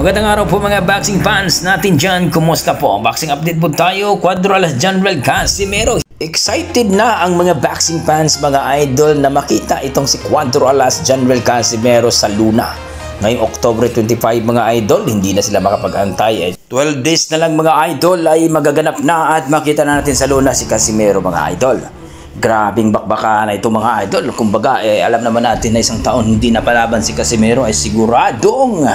Magandang araw po mga boxing fans natin dyan. Kumusta po? Boxing update po tayo. Cuadro-Alas General Casimero. Excited na ang mga boxing fans, mga idol, na makita itong si Cuadro-Alas General Casimero sa Luna. Ngayong October 25 mga idol, hindi na sila makapag-antay. 12 days na lang mga idol ay magaganap na at makita na natin sa Luna si Casimero mga idol. Grabing bakbaka na ito mga idol. Kumbaga, alam naman natin na isang taon hindi napalaban si Casimero ay siguradong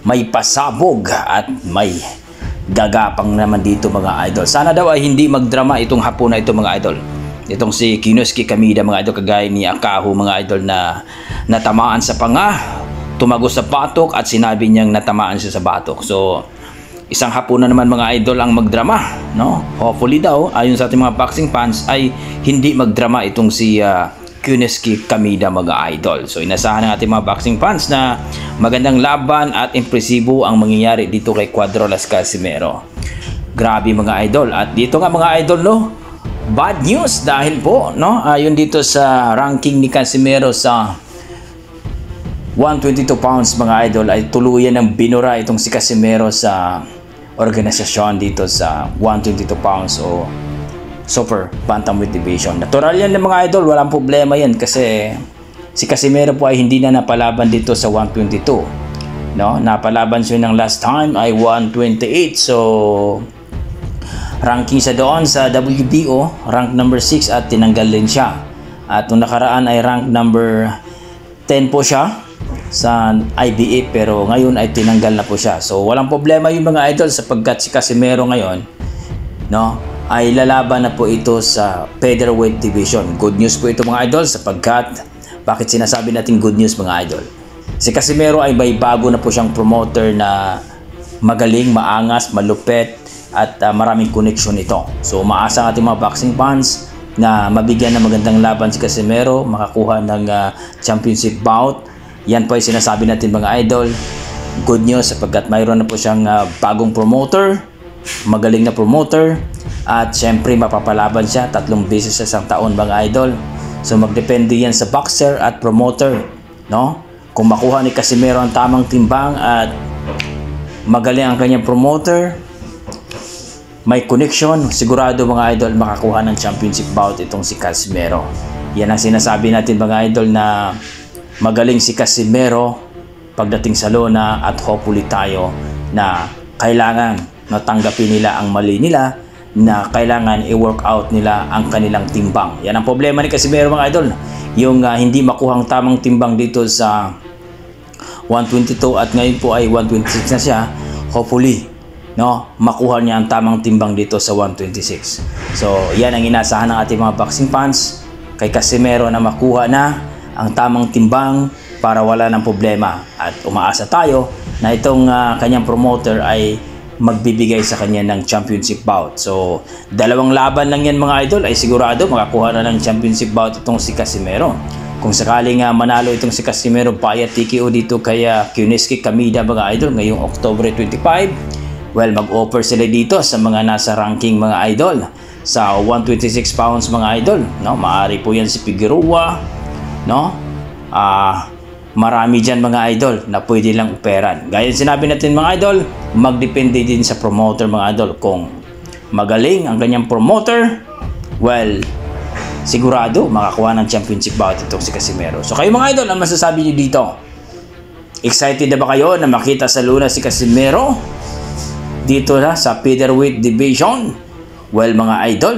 may pasabog at may gagapang naman dito mga idol. Sana daw ay hindi magdrama itong hapon na ito mga idol. Itong si Kinuski Kamida mga idol, kagaya ni Akahu mga idol na natamaan sa panga, tumagos sa batok at sinabi niyang natamaan siya sa batok. So, isang hapon na naman mga idol ang magdrama, no? Hopefully daw, ayon sa ating mga boxing fans, ay hindi magdrama itong si Kinuski Kamida mga idol. So inasahan ng ating mga boxing fans na magandang laban at impresibo ang mangyayari dito kay Cuadro-Alas Casimero. Grabe mga idol. At dito nga mga idol, no? Bad news dahil po, no? Ayon dito sa ranking ni Casimero sa 122 pounds mga idol ay tuluyan ng binura itong si Casimero sa organisasyon dito sa 122 pounds o Super Bantamweight Division. Natural yan ng mga idol, walang problema yan kasi si Casimero po ay hindi na napalaban dito sa 122. No? Napalaban siya ng last time ay 128. So ranking siya doon sa WBO, rank number 6 at tinanggal din siya. At nung nakaraan ay rank number 10 po siya sa IBA pero ngayon ay tinanggal na po siya. So walang problema yung mga idol sapagkat si Casimero ngayon, no, ay lalaban na po ito sa featherweight division. Good news po ito mga idol sapagkat bakit sinasabi natin good news mga idol? Si Casimero ay may bago na po siyang promoter na magaling, maangas, malupet at maraming connection ito. So umaasa ang ating mga boxing fans na mabigyan ng magandang laban si Casimero, makakuha ng championship bout. Yan po ay sinasabi natin mga idol. Good news sapagkat mayroon na po siyang bagong promoter, magaling na promoter, at syempre mapapalaban siya 3 beses sa isang taon mga idol. So magdepende yan sa boxer at promoter, no? Kung makuha ni Casimero ang tamang timbang at magaling ang kanyang promoter, may connection, sigurado mga idol makakuha ng championship bout itong si Casimero. Yan ang sinasabi natin mga idol na magaling si Casimero pagdating sa Lona at hopefully tayo na kailangan natanggapin nila ang mali nila, na kailangan i-work out nila ang kanilang timbang. Yan ang problema ni Casimero mga idol, yung hindi makuhang tamang timbang dito sa 122 at ngayon po ay 126 na siya. Hopefully, no, makuha niya ang tamang timbang dito sa 126. So yan ang inasahan ng ating mga boxing fans kay Casimero na makuha na ang tamang timbang para wala ng problema, at umaasa tayo na itong kanyang promoter ay magbibigay sa kanya ng championship bout. So 2 laban lang yan mga idol ay sigurado makakuha na ng championship bout itong si Casimero. Kung sakaling manalo itong si Casimero via TKO dito kay Kinuski Kamida mga idol ngayong October 25, well, mag-offer sila dito sa mga nasa ranking mga idol sa 126 pounds mga idol, no? Maari po yan si Figueroa, no? Marami dyan mga idol na pwede lang operan. Gaya sinabi natin mga idol, magdepende din sa promoter mga idol. Kung magaling ang kanyang promoter, well, sigurado makakuha ng championship bout itong si Casimero. So kayo mga idol, ang masasabi niyo dito? Excited na ba kayo na makita sa Luna si Casimero dito na sa featherweight division? Well mga idol,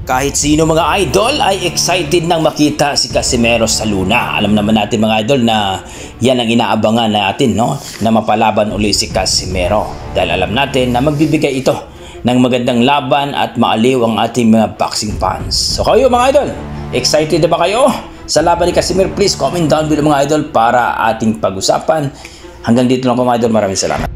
kahit sino mga idol ay excited nang makita si Casimero sa Luna. Alam naman natin mga idol na yan ang inaabangan natin, no? Na mapalaban uli si Casimero. Dahil alam natin na magbibigay ito ng magandang laban at maaliw ang ating mga boxing fans. So kayo mga idol, excited na ba kayo sa laban ni Casimero? Please comment down below mga idol para ating pag-usapan. Hanggang dito lang po mga idol. Maraming salamat.